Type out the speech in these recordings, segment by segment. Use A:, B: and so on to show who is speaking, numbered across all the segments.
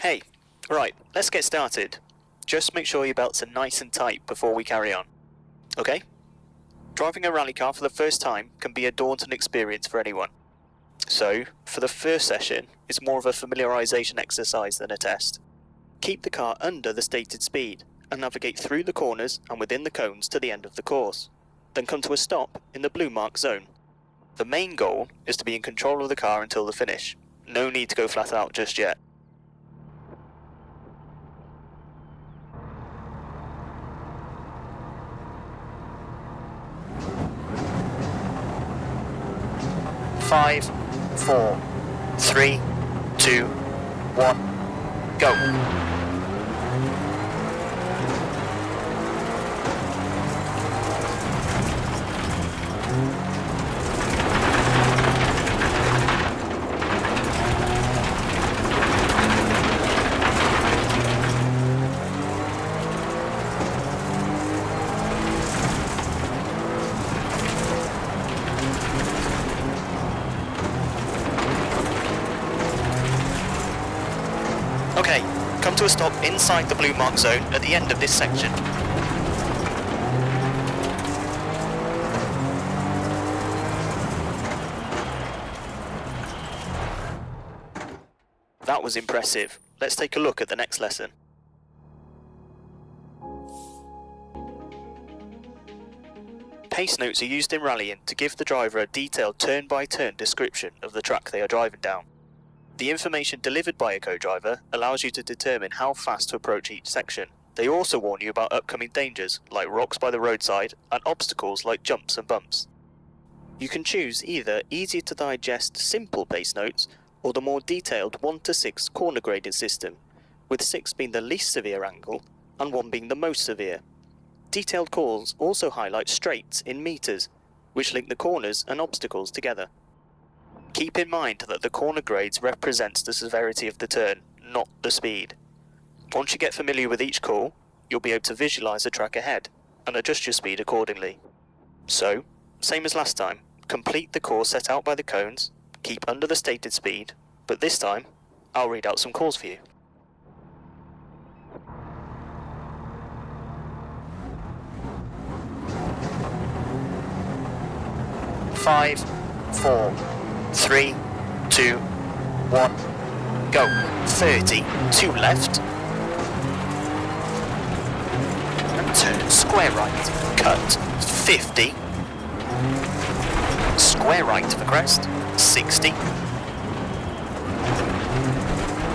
A: Hey, right, let's get started. Just make sure your belts are nice and tight before we carry on. Okay? Driving a rally car for the first time can be a daunting experience for anyone. So, for the first session, it's more of a familiarisation exercise than a test. Keep the car under the stated speed and navigate through the corners and within the cones to the end of the course. Then come to a stop in the blue mark zone. The main goal is to be in control of the car until the finish. No need to go flat out just yet. Five, 4, 3, 2, 1, go. Okay, come to a stop inside the blue mark zone at the end of this section. That was impressive. Let's take a look at the next lesson. Pace notes are used in rallying to give the driver a detailed turn-by-turn description of the track they are driving down. The information delivered by a co-driver allows you to determine how fast to approach each section. They also warn you about upcoming dangers, like rocks by the roadside, and obstacles like jumps and bumps. You can choose either easier to digest simple pace notes, or the more detailed 1 to 6 corner grading system, with 6 being the least severe angle, and 1 being the most severe. Detailed calls also highlight straights in meters, which link the corners and obstacles together. Keep in mind that the corner grades represents the severity of the turn, not the speed. Once you get familiar with each call, you'll be able to visualise the track ahead and adjust your speed accordingly. So, same as last time, complete the course set out by the cones, keep under the stated speed, but this time, I'll read out some calls for you. Five, 4, 3, 2, 1, go. 30, to left. And turn square right. Cut. 50. Square right of a crest. 60.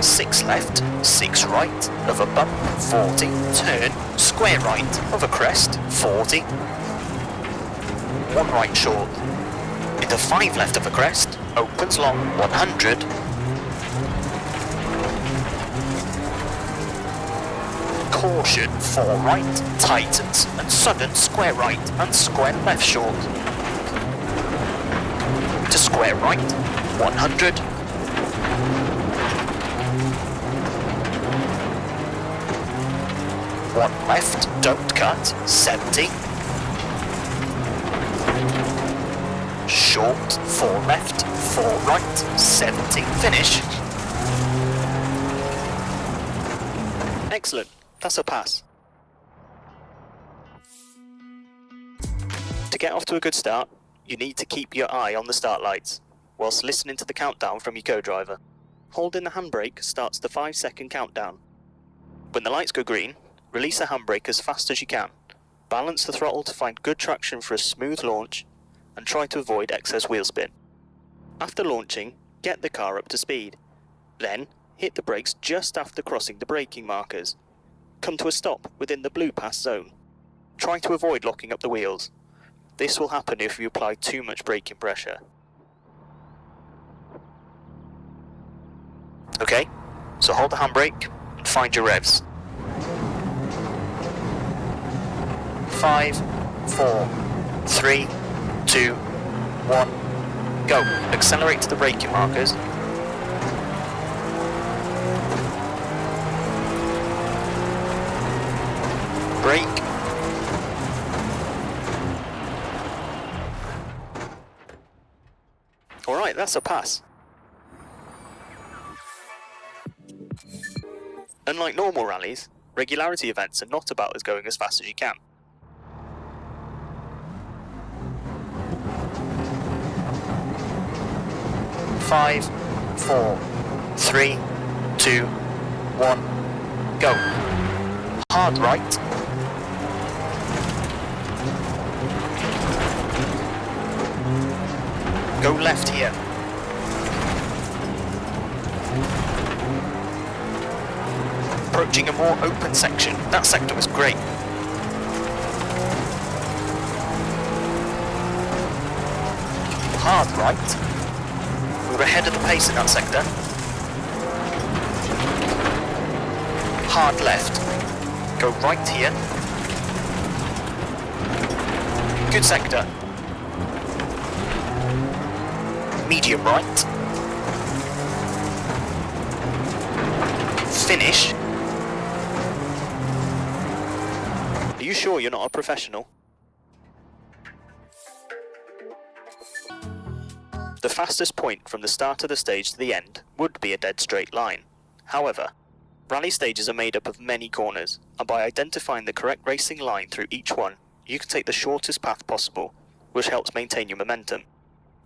A: 6 left. 6 right of a bump. 40. Turn square right of a crest. 40. 1 right short. Into 5 left of a crest. Opens long, 100. Caution, 4 right, tightens, and sudden square right and square left short. To square right, 100. One left, don't cut, 70. Short, 4 left, 4 right, 70, finish. Excellent, that's a pass. To get off to a good start, you need to keep your eye on the start lights, whilst listening to the countdown from your co-driver. Holding the handbrake starts the 5-second countdown. When the lights go green, release the handbrake as fast as you can. Balance the throttle to find good traction for a smooth launch, and try to avoid excess wheel spin. After launching, get the car up to speed. Then, hit the brakes just after crossing the braking markers. Come to a stop within the blue pass zone. Try to avoid locking up the wheels. This will happen if you apply too much braking pressure. Okay, so hold the handbrake and find your revs. 5, 4, 3, 2, 1, go. Accelerate to the braking markers. Brake. Alright, that's a pass. Unlike normal rallies, regularity events are not about us going as fast as you can. Five, 4, 3, 2, 1, go. Hard right. Go left here. Approaching a more open section. That sector was great. Hard right. We were ahead of the pace in that sector. Hard left. Go right here. Good sector. Medium right. Finish. Are you sure you're not a professional? The fastest point from the start of the stage to the end would be a dead straight line. However, rally stages are made up of many corners, and by identifying the correct racing line through each one, you can take the shortest path possible, which helps maintain your momentum.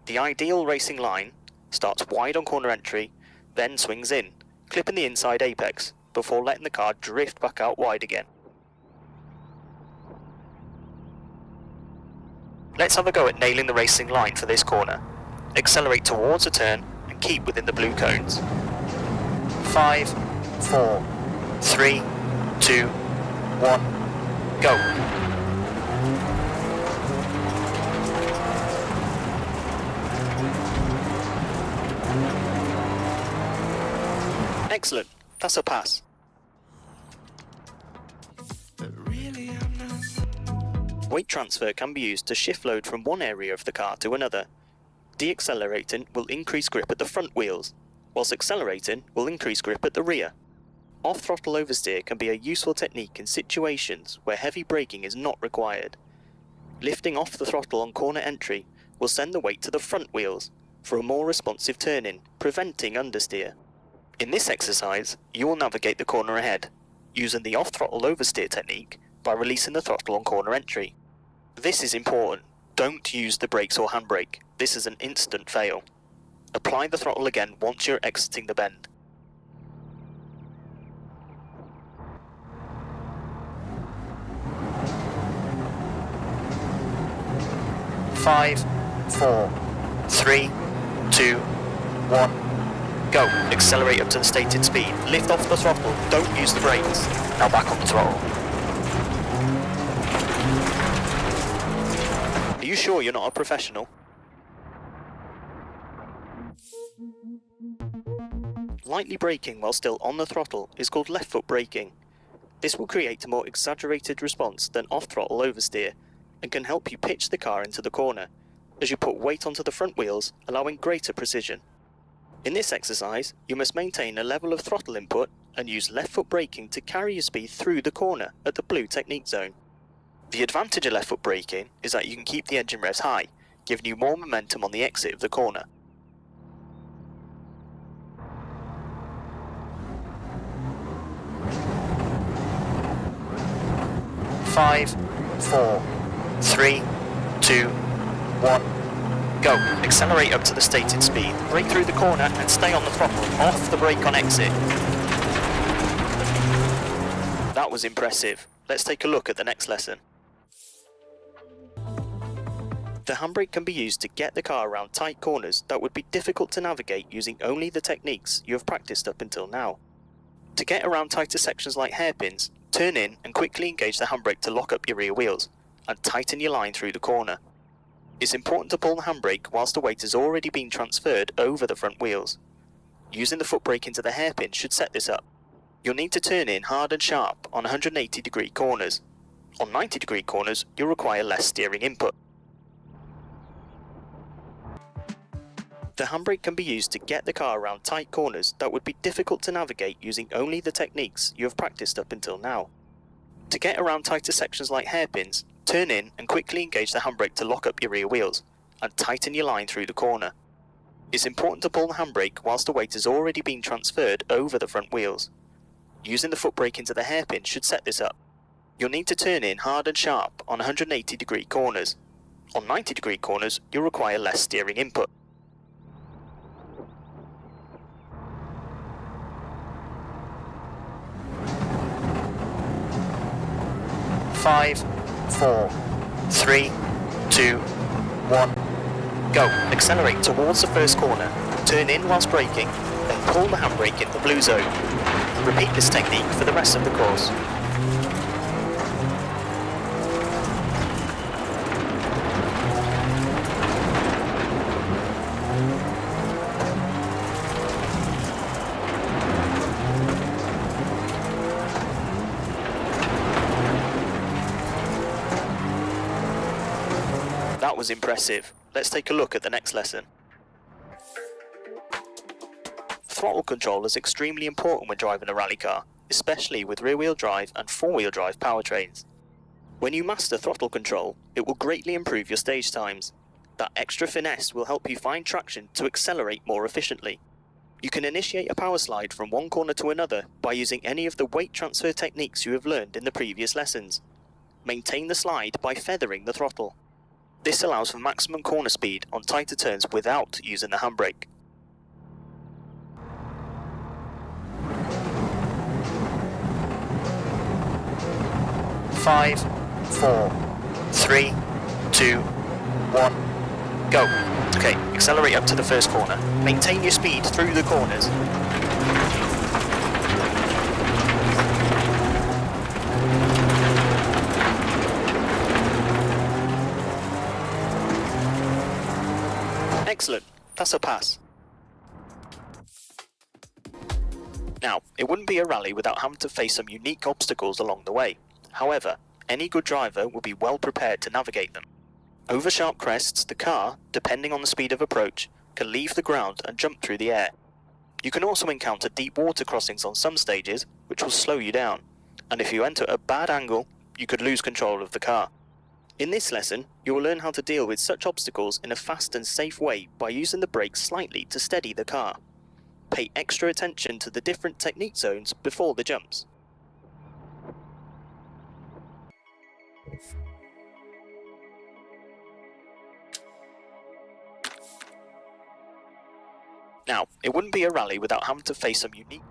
A: The ideal racing line starts wide on corner entry, then swings in, clipping the inside apex, before letting the car drift back out wide again. Let's have a go at nailing the racing line for this corner. Accelerate towards a turn and keep within the blue cones. 5, 4, 3, 2, 1, go. Excellent, that's a pass. Weight transfer can be used to shift load from one area of the car to another. Deaccelerating will increase grip at the front wheels, whilst accelerating will increase grip at the rear. Off-throttle oversteer can be a useful technique in situations where heavy braking is not required. Lifting off the throttle on corner entry will send the weight to the front wheels for a more responsive turn-in, preventing understeer. In this exercise, you will navigate the corner ahead, using the off-throttle oversteer technique by releasing the throttle on corner entry. This is important. Don't use the brakes or handbrake. This is an instant fail. Apply the throttle again once you're exiting the bend. Five, 4, 3, 2, 1, go. Accelerate up to the stated speed. Lift off the throttle. Don't use the brakes. Now back on the throttle. Are you sure you're not a professional? Lightly braking while still on the throttle is called left foot braking. This will create a more exaggerated response than off-throttle oversteer and can help you pitch the car into the corner as you put weight onto the front wheels, allowing greater precision. In this exercise, you must maintain a level of throttle input and use left foot braking to carry your speed through the corner at the blue technique zone. The advantage of left foot braking is that you can keep the engine revs high, giving you more momentum on the exit of the corner. Five, 4, 3, 2, 1, go. Accelerate up to the stated speed. Brake through the corner and stay on the throttle. Off the brake on exit. That was impressive. Let's take a look at the next lesson. The handbrake can be used to get the car around tight corners that would be difficult to navigate using only the techniques you have practiced up until now. To get around tighter sections like hairpins, turn in and quickly engage the handbrake to lock up your rear wheels and tighten your line through the corner. It's important to pull the handbrake whilst the weight has already been transferred over the front wheels. Using the foot brake into the hairpin should set this up. You'll need to turn in hard and sharp on 180-degree corners. On 90-degree corners, you'll require less steering input. The handbrake can be used to get the car around tight corners that would be difficult to navigate using only the techniques you have practiced up until now. To get around tighter sections like hairpins, turn in and quickly engage the handbrake to lock up your rear wheels and tighten your line through the corner. It's important to pull the handbrake whilst the weight has already been transferred over the front wheels. Using the foot brake into the hairpin should set this up. You'll need to turn in hard and sharp on 180-degree corners. On 90-degree corners, you'll require less steering input. Five, 4, 3, 2, 1, go. Accelerate towards the first corner, turn in whilst braking, then pull the handbrake in the blue zone. Repeat this technique for the rest of the course. That was impressive. Let's take a look at the next lesson. Throttle control is extremely important when driving a rally car, especially with rear-wheel drive and four-wheel drive powertrains. When you master throttle control, it will greatly improve your stage times. That extra finesse will help you find traction to accelerate more efficiently. You can initiate a power slide from one corner to another by using any of the weight transfer techniques you have learned in the previous lessons. Maintain the slide by feathering the throttle. This allows for maximum corner speed on tighter turns without using the handbrake. Five, 4, 3, 2, 1, go. Okay, accelerate up to the first corner. Maintain your speed through the corners. Excellent, that's a pass. Now, it wouldn't be a rally without having to face some unique obstacles along the way. However, any good driver will be well prepared to navigate them. Over sharp crests, the car, depending on the speed of approach, can leave the ground and jump through the air. You can also encounter deep water crossings on some stages, which will slow you down, and if you enter a bad angle, you could lose control of the car. In this lesson, you will learn how to deal with such obstacles in a fast and safe way by using the brakes slightly to steady the car. Pay extra attention to the different technique zones before the jumps. Now, it wouldn't be a rally without having to face some unique...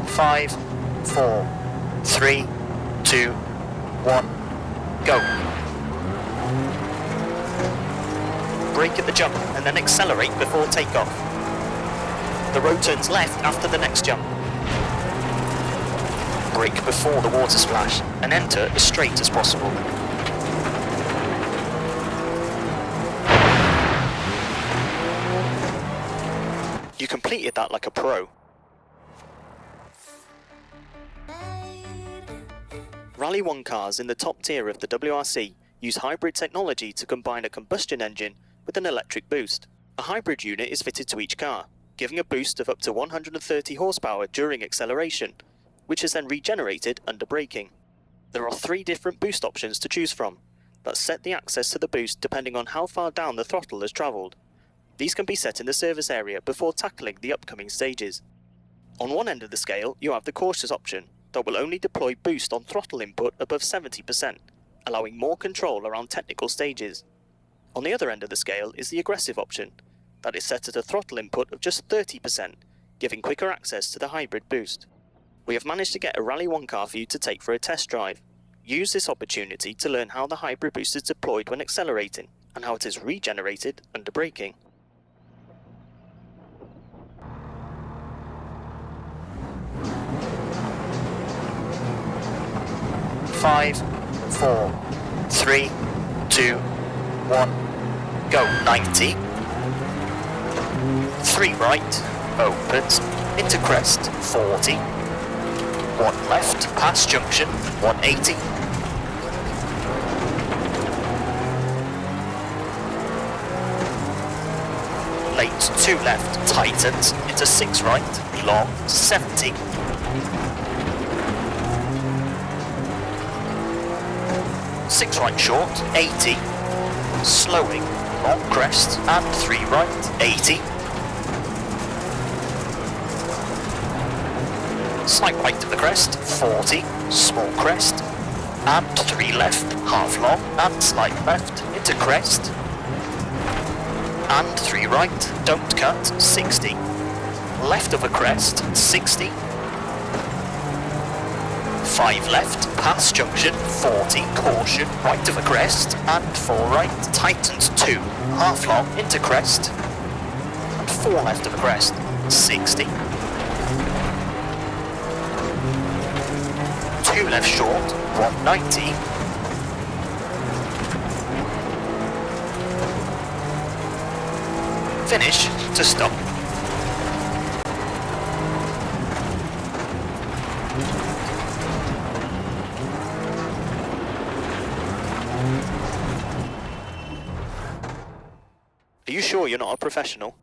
A: Five, 4, 3, 2, 1, go. Brake at the jump and then accelerate before takeoff. The road turns left after the next jump. Brake before the water splash and enter as straight as possible. You completed that like a pro. Rally 1 cars in the top tier of the WRC use hybrid technology to combine a combustion engine with an electric boost. A hybrid unit is fitted to each car, giving a boost of up to 130 horsepower during acceleration, which is then regenerated under braking. There are 3 different boost options to choose from that set the access to the boost depending on how far down the throttle has travelled. These can be set in the service area before tackling the upcoming stages. On one end of the scale, you have the cautious option that will only deploy boost on throttle input above 70%, allowing more control around technical stages. On the other end of the scale is the aggressive option that is set at a throttle input of just 30%, giving quicker access to the hybrid boost. We have managed to get a Rally 1 car for you to take for a test drive. Use this opportunity to learn how the hybrid boost is deployed when accelerating and how it is regenerated under braking. Five, 4, 3, 2, 1, go. 90. 3 right, opens, into crest, 40. 1 left, past junction, 180. Late 2 left, tightens, into 6 right, long, 70. 6 right short, 80, slowing, long crest, and 3 right, 80, slight right of the crest, 40, small crest, and 3 left, half long, and slight left, into crest, and 3 right, don't cut, 60, left of a crest, 60, 5 left, pass junction, 40, caution, right of a crest, and 4 right, tightens 2, half long, into crest, and 4 left of a crest, 60, 2 left short, 190, finish to stop. Are you sure you're not a professional?